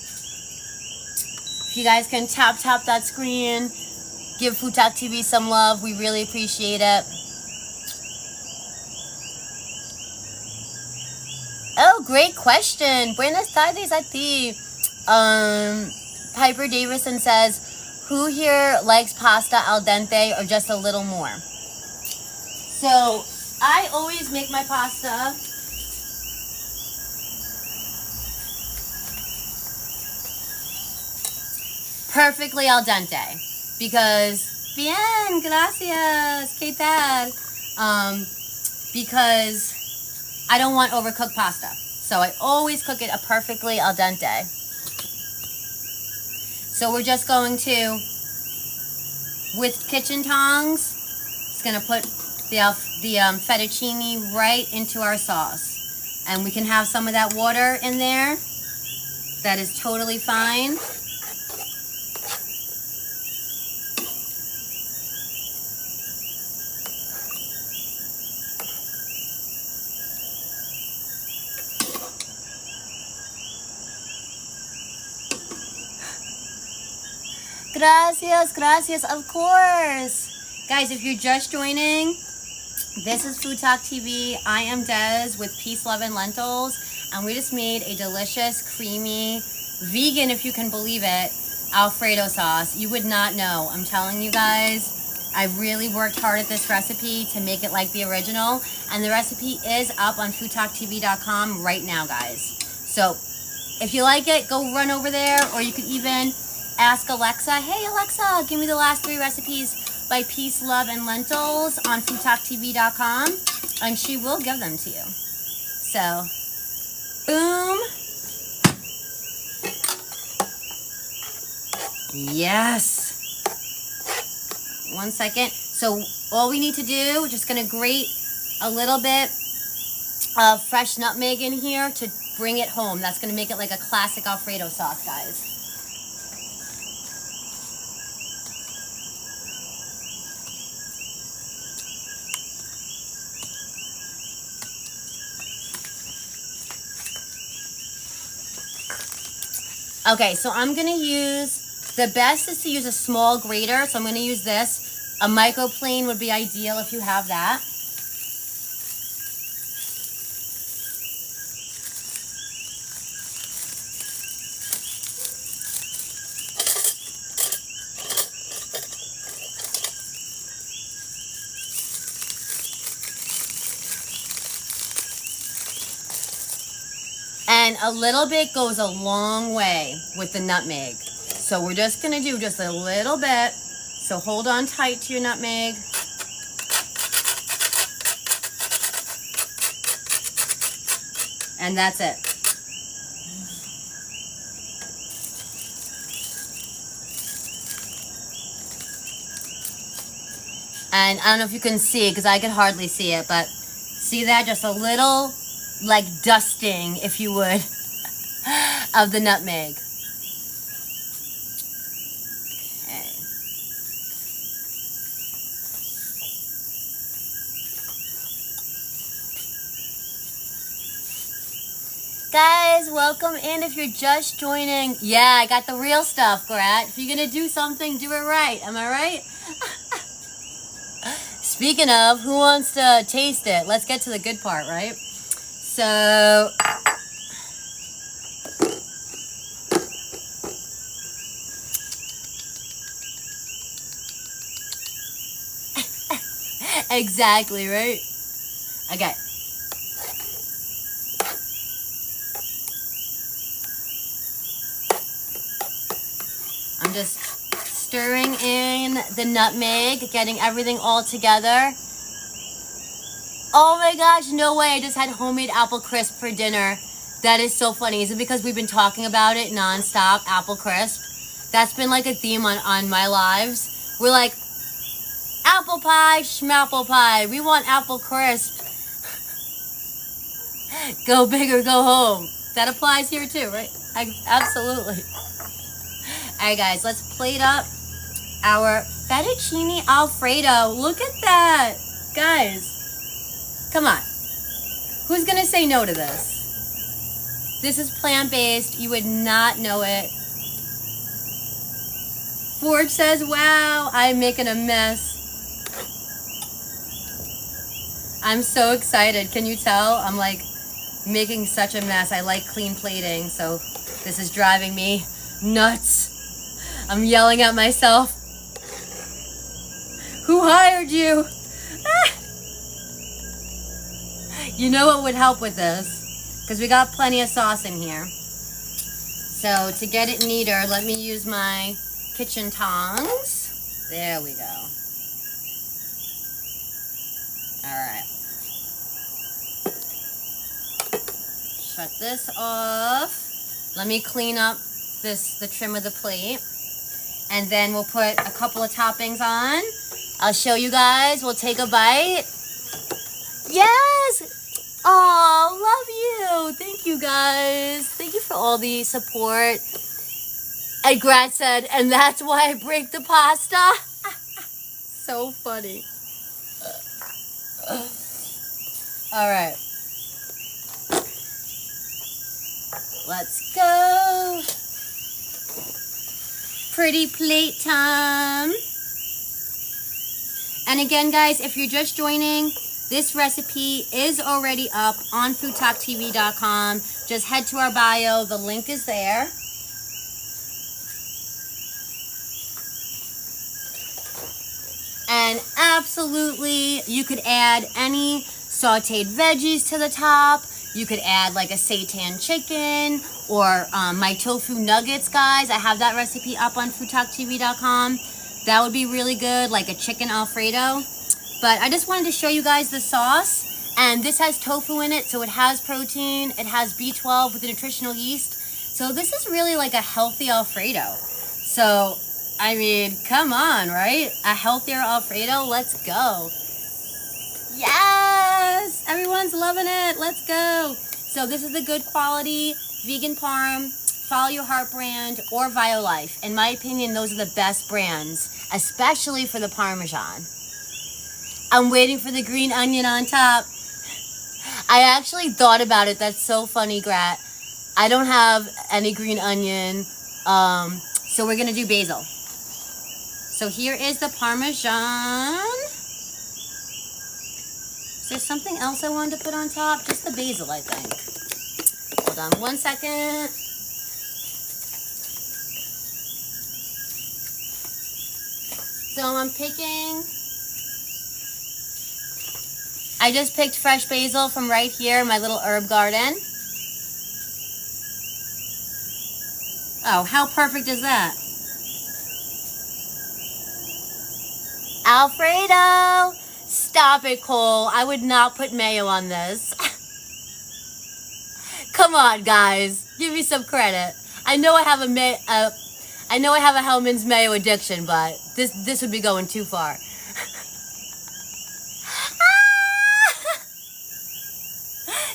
If you guys can tap that screen, give FoodTokTV some love. We really appreciate it. Oh, great question. Buenas tardes a ti. Piper Davison says, who here likes pasta al dente or just a little more? So, I always make my pasta perfectly al dente because, bien, gracias, ¿qué tal? Because I don't want overcooked pasta. So I always cook it a perfectly al dente. So we're just going to, with kitchen tongs, it's going to put the fettuccine right into our sauce. And we can have some of that water in there. That is totally fine. Gracias, of course. Guys, if you're just joining, this is FoodTokTV. I am Des with Peace, Love, and Lentils, and we just made a delicious, creamy, vegan, if you can believe it, Alfredo sauce. You would not know. I'm telling you guys, I really worked hard at this recipe to make it like the original, and the recipe is up on FoodTokTV.com right now, guys. So if you like it, go run over there, or you could even ask Alexa, hey Alexa, give me the last 3 recipes by Peace, Love, and Lentils on FoodTokTV.com, and she will give them to you. So, boom. Yes. 1 second. So, all we need to do, we're just going to grate a little bit of fresh nutmeg in here to bring it home. That's going to make it like a classic Alfredo sauce, guys. Okay, so I'm going to use, the best is to use a small grater, so I'm going to use this. A microplane would be ideal if you have that. And a little bit goes a long way with the nutmeg. So we're just gonna do just a little bit. So hold on tight to your nutmeg. And that's it. And I don't know if you can see it because I could hardly see it, but see that? Just a little like dusting, if you would, of the nutmeg. Okay. Guys, welcome in if you're just joining. Yeah, I got the real stuff, Grat. If you're gonna do something, do it right. Am I right? Speaking of, who wants to taste it? Let's get to the good part, right? So, exactly, right? Okay. I'm just stirring in the nutmeg, getting everything all together. Oh my gosh, no way. I just had homemade apple crisp for dinner. That is so funny. Is it because we've been talking about it nonstop, apple crisp? That's been like a theme on my lives. We're like, apple pie, schmapple pie. We want apple crisp. Go big or go home. That applies here too, right? Absolutely. All right, guys, let's plate up our Fettuccine Alfredo. Look at that. Guys, come on. Who's going to say no to this? This is plant-based. You would not know it. Forge says, wow, I'm making a mess. I'm so excited. Can you tell? I'm like making such a mess. I like clean plating, so this is driving me nuts. I'm yelling at myself. Who hired you? You know what would help with this? Because we got plenty of sauce in here. So to get it neater, let me use my kitchen tongs. There we go. Alright. Shut this off. Let me clean up the trim of the plate. And then we'll put a couple of toppings on. I'll show you guys. We'll take a bite. Yes! Oh, love you. Thank you, guys. Thank you for all the support. And Grat said, and that's why I break the pasta. So funny. All right. Let's go. Pretty plate time. And again, guys, if you're just joining, this recipe is already up on FoodTokTV.com. Just head to our bio. The link is there. And absolutely, you could add any sauteed veggies to the top. You could add like a seitan chicken or my tofu nuggets, guys. I have that recipe up on FoodTokTV.com. That would be really good, like a chicken Alfredo. But I just wanted to show you guys the sauce. And this has tofu in it, so it has protein. It has B12 with the nutritional yeast. So this is really like a healthy Alfredo. So, I mean, come on, right? A healthier Alfredo, let's go. Yes! Everyone's loving it. Let's go. So this is the good quality vegan parm, Follow Your Heart brand, or Violife. In my opinion, those are the best brands, especially for the Parmesan. I'm waiting for the green onion on top. I actually thought about it. That's so funny, Grat. I don't have any green onion, so we're going to do basil. So here is the Parmesan. Is there something else I wanted to put on top? Just the basil, I think. Hold on 1 second. So I'm picking... I just picked fresh basil from right here, my little herb garden. Oh, how perfect is that? Alfredo! Stop it, Cole. I would not put mayo on this. Come on, guys. Give me some credit. I know I have I know I have a Hellman's mayo addiction, but this would be going too far.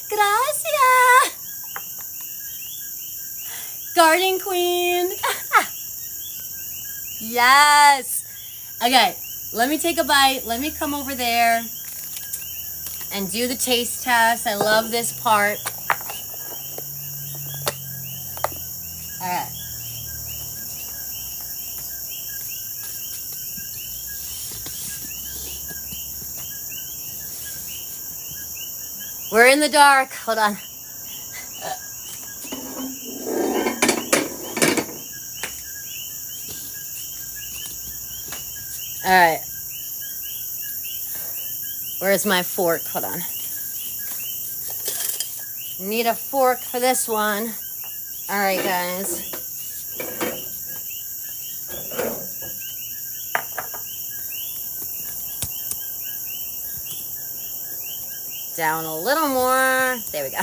Gracias. Garden Queen. Yes. Okay, let me take a bite. Let me come over there and do the taste test. I love this part. All right. We're in the dark. Hold on. All right. Where's my fork? Hold on. Need a fork for this one. All right, guys. Down a little more. There we go.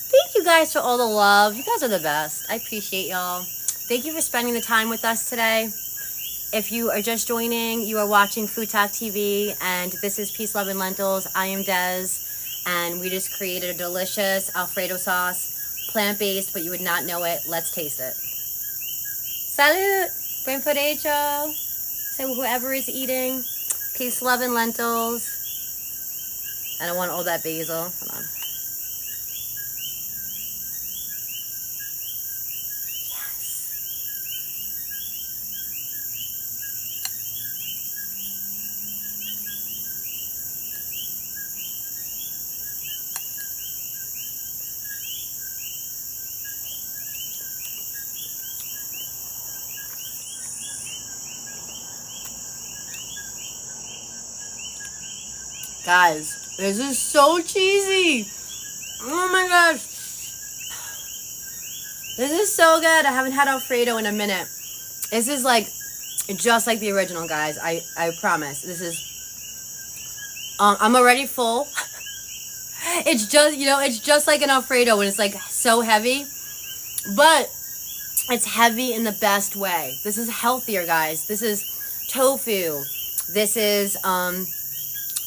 Thank you guys for all the love. You guys are the best. I appreciate y'all. Thank you for spending the time with us today. If you are just joining, you are watching FoodTokTV, and this is Peace, Love, and Lentils. I am Des, and we just created a delicious Alfredo sauce, plant-based, but you would not know it. Let's taste it. Salud! Buen provecho. So whoever is eating, peace, love, and lentils. I don't want all that basil. Hold on. Guys, this is so cheesy. Oh my gosh. This is so good. I haven't had Alfredo in a minute. This is like just like the original, guys. I promise. This is I'm already full. It's just, you know, it's just like an Alfredo when it's like so heavy. But it's heavy in the best way. This is healthier, guys. This is tofu. This is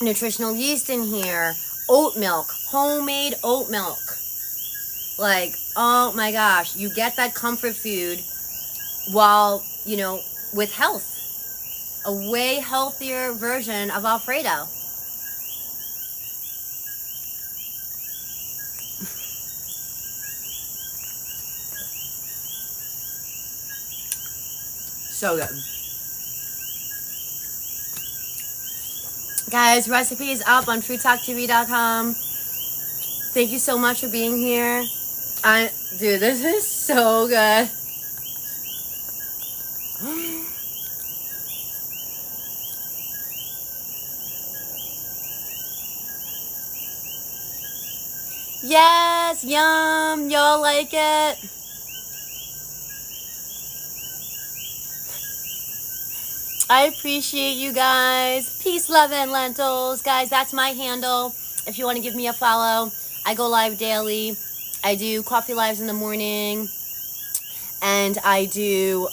nutritional yeast in here, oat milk, homemade oat milk. Like, oh my gosh, you get that comfort food while, you know, with health. A way healthier version of Alfredo. So good. Guys, recipe is up on FoodTokTV.com. Thank you so much for being here. Dude, this is so good. Yes, yum. Y'all like it? I appreciate you guys. Peace, love, and lentils. Guys, that's my handle. If you want to give me a follow, I go live daily. I do coffee lives in the morning. And I do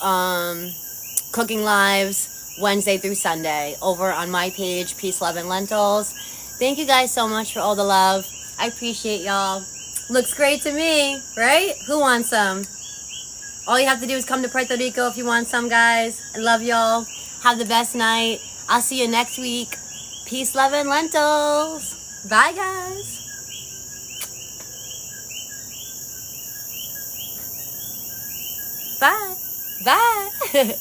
cooking lives Wednesday through Sunday over on my page, Peace, Love, and Lentils. Thank you guys so much for all the love. I appreciate y'all. Looks great to me, right? Who wants some? All you have to do is come to Puerto Rico if you want some, guys. I love y'all. Have the best night. I'll see you next week. Peace, love, and lentils. Bye, guys. Bye. Bye.